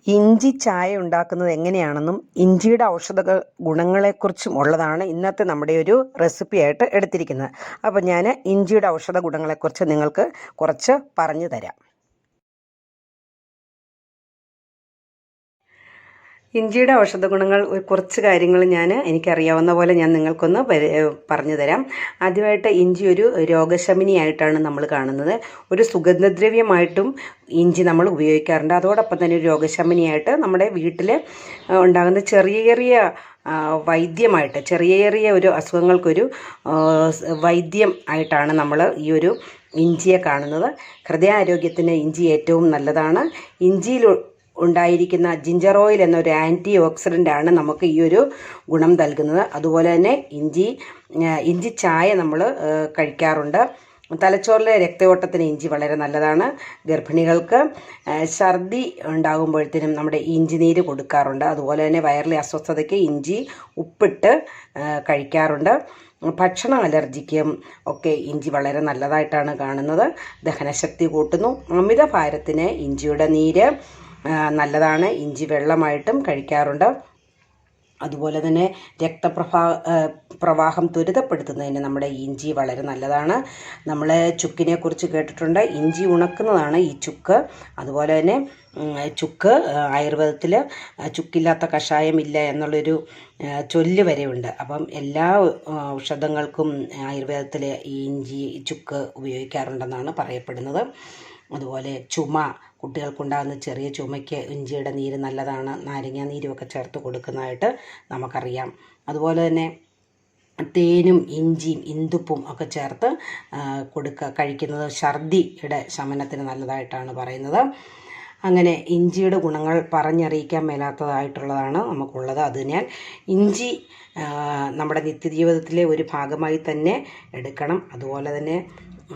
ഇഞ്ചി ചായ ഉണ്ടാക്കുന്നത് എങ്ങനെയാണെന്നും ഇഞ്ചിയുടെ ഔഷധ ഗുണങ്ങളെക്കുറിച്ചും ഉള്ളതാണ് ഇന്നത്തെ നമ്മുടെ ഒരു റെസിപ്പി ആയിട്ട് എടുത്തിരിക്കുന്നത്. അപ്പോൾ ഞാൻ ഇഞ്ചിയുടെ ഔഷധ ഗുണങ്ങളെക്കുറിച്ച് നിങ്ങൾക്ക് കുറച്ച് പറഞ്ഞു തരാം. ഇഞ്ചിയുടെ ഔഷധ ഗുണങ്ങൾ കുറച്ച് കാര്യങ്ങൾ എനിക്കറിയാവുന്ന പോലെ ഞാൻ നിങ്ങൾക്കൊന്ന് പറഞ്ഞു തരാം. ആദ്യമായിട്ട് ഇഞ്ചി ഒരു രോഗശമനിയായിട്ടാണ് നമ്മൾ കാണുന്നത്. ഒരു സുഗന്ധദ്രവ്യമായിട്ടും ഇഞ്ചി നമ്മൾ ഉപയോഗിക്കാറുണ്ട്. അതോടൊപ്പം തന്നെ ഒരു രോഗശമനിയായിട്ട് നമ്മുടെ വീട്ടിൽ ഉണ്ടാകുന്ന ചെറിയ ചെറിയ വൈദ്യമായിട്ട് ചെറിയ ചെറിയ ഒരു അസുഖങ്ങൾക്കൊരു വൈദ്യം ആയിട്ടാണ് നമ്മൾ ഈ ഒരു ഇഞ്ചിയെ കാണുന്നത്. ഹൃദയാരോഗ്യത്തിന് ഇഞ്ചി ഏറ്റവും നല്ലതാണ്. ഇഞ്ചിയിൽ ഉണ്ടായിരിക്കുന്ന ജിഞ്ചർ ഓയിൽ എന്നൊരു ആൻറ്റി ഓക്സിഡൻ്റാണ് നമുക്ക് ഈ ഒരു ഗുണം നൽകുന്നത്. അതുപോലെ തന്നെ ഇഞ്ചി ചായ നമ്മൾ കഴിക്കാറുണ്ട്. തലച്ചോറിലെ രക്തയോട്ടത്തിന് ഇഞ്ചി വളരെ നല്ലതാണ്. ഗർഭിണികൾക്ക് ഛർദി ഉണ്ടാകുമ്പോഴത്തേനും നമ്മുടെ ഇഞ്ചി നീര് കൊടുക്കാറുണ്ട്. അതുപോലെ തന്നെ വയറിലെ അസ്വസ്ഥതയ്ക്ക് ഇഞ്ചി ഉപ്പിട്ട് കഴിക്കാറുണ്ട്. ഭക്ഷണ അലർജിക്കും ഒക്കെ ഇഞ്ചി വളരെ നല്ലതായിട്ടാണ് കാണുന്നത്. ദഹനശക്തി കൂട്ടുന്നു. അമിതഭാരത്തിന് ഇഞ്ചിയുടെ നീര് നല്ലതാണ്. ഇഞ്ചി വെള്ളമായിട്ടും കഴിക്കാറുണ്ട്. അതുപോലെ തന്നെ പ്രവാഹം ത്വരിതപ്പെടുത്തുന്നതിന് നമ്മുടെ ഇഞ്ചി വളരെ നല്ലതാണ്. നമ്മൾ ചുക്കിനെ കുറിച്ച് കേട്ടിട്ടുണ്ട്. ഇഞ്ചി ഉണക്കുന്നതാണ് ഈ ചുക്ക്. അതുപോലെ തന്നെ ചുക്ക് ആയുർവേദത്തിൽ ചുക്കില്ലാത്ത കഷായമില്ല എന്നുള്ളൊരു ചൊല്ല് വരെയുണ്ട്. അപ്പം എല്ലാ ഔഷധങ്ങൾക്കും ആയുർവേദത്തിൽ ഈ ചുക്ക് ഉപയോഗിക്കാറുണ്ടെന്നാണ് പറയപ്പെടുന്നത്. അതുപോലെ കുട്ടികൾക്കുണ്ടാകുന്ന ചെറിയ ചുമയ്ക്ക് ഇഞ്ചിയുടെ നീര് നല്ലതാണ്. നാരങ്ങ നീരുമൊക്കെ ചേർത്ത് കൊടുക്കുന്നതായിട്ട് നമുക്കറിയാം. അതുപോലെ തന്നെ തേനും ഇഞ്ചിയും ഇന്ദുപ്പും ഒക്കെ ചേർത്ത് കഴിക്കുന്നത് ഛർദിയുടെ ശമനത്തിന് നല്ലതായിട്ടാണ് പറയുന്നത്. അങ്ങനെ ഇഞ്ചിയുടെ ഗുണങ്ങൾ പറഞ്ഞറിയിക്കാൻ മേലാത്തതായിട്ടുള്ളതാണ് നമുക്കുള്ളത്. അതിനാൽ ഇഞ്ചി നമ്മുടെ നിത്യജീവിതത്തിലെ ഒരു ഭാഗമായി തന്നെ എടുക്കണം. അതുപോലെ തന്നെ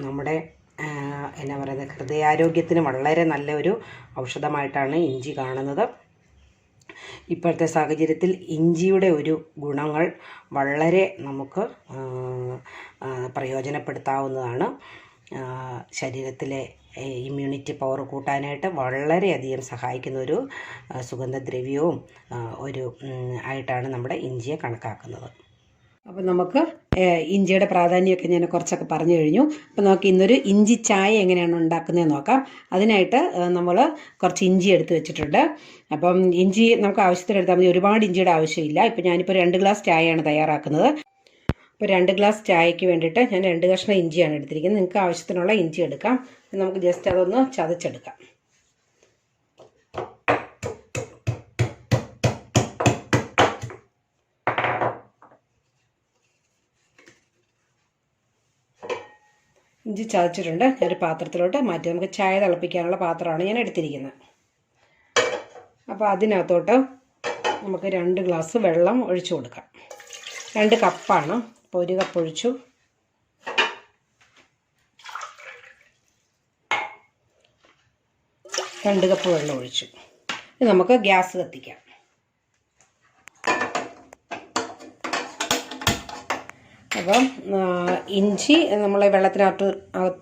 നമ്മുടെ ഹൃദയാരോഗ്യത്തിന് വളരെ നല്ലൊരു ഔഷധമായിട്ടാണ് ഇഞ്ചി കാണുന്നത്. ഇപ്പോഴത്തെ സാഹചര്യത്തിൽ ഇഞ്ചിയുടെ ഒരു ഗുണങ്ങൾ വളരെ നമുക്ക് പ്രയോജനപ്പെടുത്താവുന്നതാണ്. ശരീരത്തിലെ ഇമ്മ്യൂണിറ്റി പവർ കൂട്ടാനായിട്ട് വളരെയധികം സഹായിക്കുന്ന ഒരു സുഗന്ധദ്രവ്യവും ആയിട്ടാണ് നമ്മുടെ ഇഞ്ചിയെ കണക്കാക്കുന്നത്. അപ്പോൾ നമുക്ക് ഇഞ്ചിയുടെ പ്രാധാന്യമൊക്കെ ഞാൻ കുറച്ചൊക്കെ പറഞ്ഞു കഴിഞ്ഞു. അപ്പോൾ നമുക്ക് ഇന്നൊരു ഇഞ്ചി ചായ എങ്ങനെയാണ് ഉണ്ടാക്കുന്നതെന്ന് നോക്കാം. അതിനായിട്ട് നമ്മൾ കുറച്ച് ഇഞ്ചി എടുത്ത് വെച്ചിട്ടുണ്ട്. അപ്പം ഇഞ്ചി നമുക്ക് ആവശ്യത്തിന് എടുത്താൽ മതി. ഒരുപാട് ഇഞ്ചിയുടെ ആവശ്യമില്ല. ഇപ്പോൾ ഞാനിപ്പോൾ 2 ഗ്ലാസ് ചായയാണ് തയ്യാറാക്കുന്നത്. അപ്പോൾ 2 ഗ്ലാസ് ചായയ്ക്ക് വേണ്ടിയിട്ട് ഞാൻ 2 കഷ്ണം ഇഞ്ചിയാണ് എടുത്തിരിക്കുന്നത്. നിങ്ങൾക്ക് ആവശ്യത്തിനുള്ള ഇഞ്ചി എടുക്കാം. നമുക്ക് ജസ്റ്റ് അതൊന്ന് ചതച്ചെടുക്കാം. ഇഞ്ചി ചതച്ചിട്ടുണ്ട്. ഞാനൊരു പാത്രത്തിലോട്ട് മാറ്റി. നമുക്ക് ചായ തിളപ്പിക്കാനുള്ള പാത്രമാണ് ഞാൻ എടുത്തിരിക്കുന്നത്. അപ്പോൾ അതിനകത്തോട്ട് നമുക്ക് 2 ഗ്ലാസ് വെള്ളം ഒഴിച്ചു കൊടുക്കാം. 2 കപ്പാണ്. അപ്പോൾ 1 കപ്പ് ഒഴിച്ചു. രണ്ട് കപ്പ് വെള്ളം ഒഴിച്ചു. ഇനി നമുക്ക് ഗ്യാസ് കത്തിക്കാം. അപ്പം ഇഞ്ചി നമ്മൾ വെള്ളത്തിനകത്ത്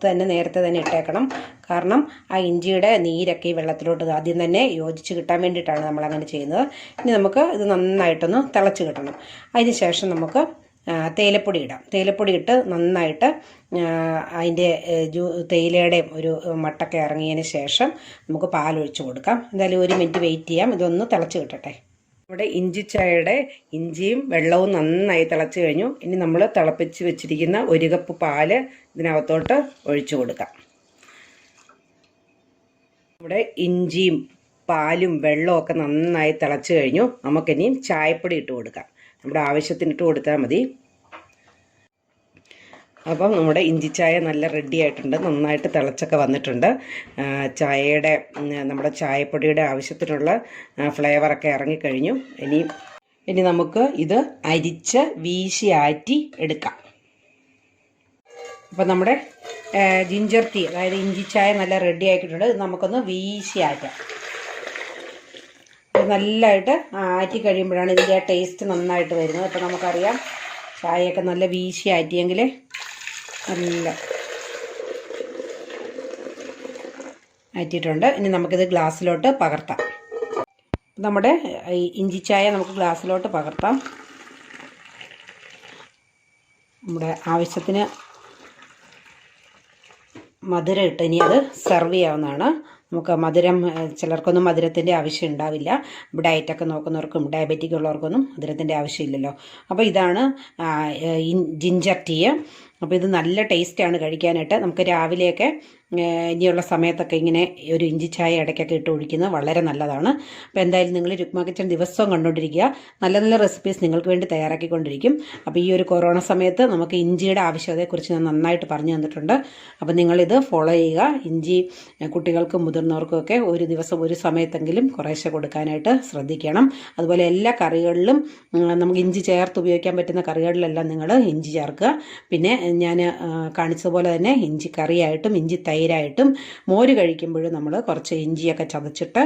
തന്നെ നേരത്തെ തന്നെ ഇട്ടേക്കണം. കാരണം ആ ഇഞ്ചിയുടെ നീരൊക്കെ ഈ വെള്ളത്തിലോട്ട് ആദ്യം തന്നെ യോജിച്ച് കിട്ടാൻ വേണ്ടിയിട്ടാണ് നമ്മളങ്ങനെ ചെയ്യുന്നത്. ഇനി നമുക്ക് ഇത് നന്നായിട്ടൊന്ന് തിളച്ച് കിട്ടണം. അതിന് ശേഷം നമുക്ക് തേയിലപ്പൊടി ഇടാം. തേയിലപ്പൊടി ഇട്ട് നന്നായിട്ട് അതിൻ്റെ തേയിലയുടെ ഒരു മട്ടൊക്കെ ഇറങ്ങിയതിന് ശേഷം നമുക്ക് പാലൊഴിച്ച് കൊടുക്കാം. എന്തായാലും 1 മിനിറ്റ് വെയിറ്റ് ചെയ്യാം. ഇതൊന്ന് തിളച്ച് കിട്ടട്ടെ. നമ്മുടെ ഇഞ്ചിച്ചായയുടെ ഇഞ്ചിയും വെള്ളവും നന്നായി തിളച്ച് കഴിഞ്ഞു. ഇനി നമ്മൾ തിളപ്പിച്ച് വെച്ചിരിക്കുന്ന 1 കപ്പ് പാല് ഇതിനകത്തോട്ട് ഒഴിച്ചു കൊടുക്കാം. നമ്മുടെ ഇഞ്ചിയും പാലും വെള്ളവും ഒക്കെ നന്നായി തിളച്ച് കഴിഞ്ഞു. നമുക്കിനി ചായപ്പൊടി ഇട്ട് കൊടുക്കാം. നമ്മുടെ ആവശ്യത്തിന് ഇട്ട് കൊടുത്താൽ മതി. അപ്പം നമ്മുടെ ഇഞ്ചിച്ചായ നല്ല റെഡി ആയിട്ടുണ്ട്. നന്നായിട്ട് തിളച്ചൊക്കെ വന്നിട്ടുണ്ട്. നമ്മുടെ ചായപ്പൊടിയുടെ ആവശ്യത്തിനുള്ള ഫ്ലേവറൊക്കെ ഇറങ്ങിക്കഴിഞ്ഞു. ഇനി നമുക്ക് ഇത് അരിച്ച് വീശി ആറ്റി എടുക്കാം. അപ്പം നമ്മുടെ ജിഞ്ചർ ടീ, അതായത് ഇഞ്ചിച്ചായ നല്ല റെഡി ആക്കിയിട്ടുണ്ട്. ഇത് നമുക്കൊന്ന് വീശി ആറ്റാം. നല്ലതായിട്ട് ആറ്റി കഴിയുമ്പോഴാണ് ഇതിൻ്റെ ടേസ്റ്റ് നന്നായിട്ട് വരുന്നത്. അപ്പോൾ നമുക്കറിയാം ചായയൊക്കെ നല്ല വീശി ആറ്റിയെങ്കിൽ നല്ല ആറ്റിയിട്ടുണ്ട്. ഇനി നമുക്കിത് ഗ്ലാസ്സിലോട്ട് പകർത്താം. നമ്മുടെ ഇഞ്ചി ചായ നമുക്ക് ഗ്ലാസ്സിലോട്ട് പകർത്താം. നമ്മുടെ ആവശ്യത്തിന് മധുരം ഇട്ട് ഇനി അത് സെർവ് ചെയ്യാവുന്നതാണ്. നമുക്ക് മധുരം ചിലർക്കൊന്നും മധുരത്തിൻ്റെ ആവശ്യം ഉണ്ടാവില്ല. ഡയറ്റൊക്കെ നോക്കുന്നവർക്കും ഡയബറ്റിക് ഉള്ളവർക്കൊന്നും മധുരത്തിൻ്റെ ആവശ്യമില്ലല്ലോ. അപ്പോൾ ഇതാണ് ജിഞ്ചർ ടീ. അപ്പോൾ ഇത് നല്ല ടേസ്റ്റാണ് കഴിക്കാനായിട്ട്. നമുക്ക് രാവിലെയൊക്കെ ഇനിയുള്ള സമയത്തൊക്കെ ഇങ്ങനെ ഒരു ഇഞ്ചി ചായ ഇടയ്ക്കൊക്കെ ഇട്ട് ഒഴിക്കുന്നത് വളരെ നല്ലതാണ്. അപ്പോൾ എന്തായാലും നിങ്ങൾ രുക്മ കിച്ചൺ ദിവസവും കണ്ടുകൊണ്ടിരിക്കുക. നല്ല നല്ല റെസിപ്പീസ് നിങ്ങൾക്ക് വേണ്ടി തയ്യാറാക്കിക്കൊണ്ടിരിക്കും. അപ്പോൾ ഈ ഒരു കൊറോണ സമയത്ത് നമുക്ക് ഇഞ്ചിയുടെ ആവശ്യകതയെക്കുറിച്ച് ഞാൻ നന്നായിട്ട് പറഞ്ഞു തന്നിട്ടുണ്ട്. അപ്പോൾ നിങ്ങളിത് ഫോളോ ചെയ്യുക. ഇഞ്ചി കുട്ടികൾക്കും മുതിർന്നവർക്കും ഒക്കെ ഒരു ദിവസം ഒരു സമയത്തെങ്കിലും കുറേശ്ശെ കൊടുക്കാനായിട്ട് ശ്രദ്ധിക്കണം. അതുപോലെ എല്ലാ കറികളിലും നമുക്ക് ഇഞ്ചി ചേർത്ത് ഉപയോഗിക്കാൻ പറ്റുന്ന കറികളിലെല്ലാം നിങ്ങൾ ഇഞ്ചി ചേർക്കുക. പിന്നെ ഞാൻ കാണിച്ചതുപോലെ തന്നെ ഇഞ്ചി കറിയായിട്ടും ഇഞ്ചി തൈരായിട്ടും മോര് കഴിക്കുമ്പോഴും നമ്മൾ കുറച്ച് ഇഞ്ചിയൊക്കെ ചതച്ചിട്ട്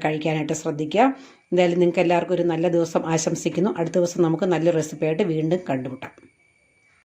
കഴിക്കാനായിട്ട് ശ്രദ്ധിക്കുക. എന്തായാലും നിങ്ങൾക്ക് എല്ലാവർക്കും ഒരു നല്ല ദിവസം ആശംസിക്കുന്നു. അടുത്ത ദിവസം നമുക്ക് നല്ല റെസിപ്പിയായിട്ട് വീണ്ടും കണ്ടുമുട്ടാം.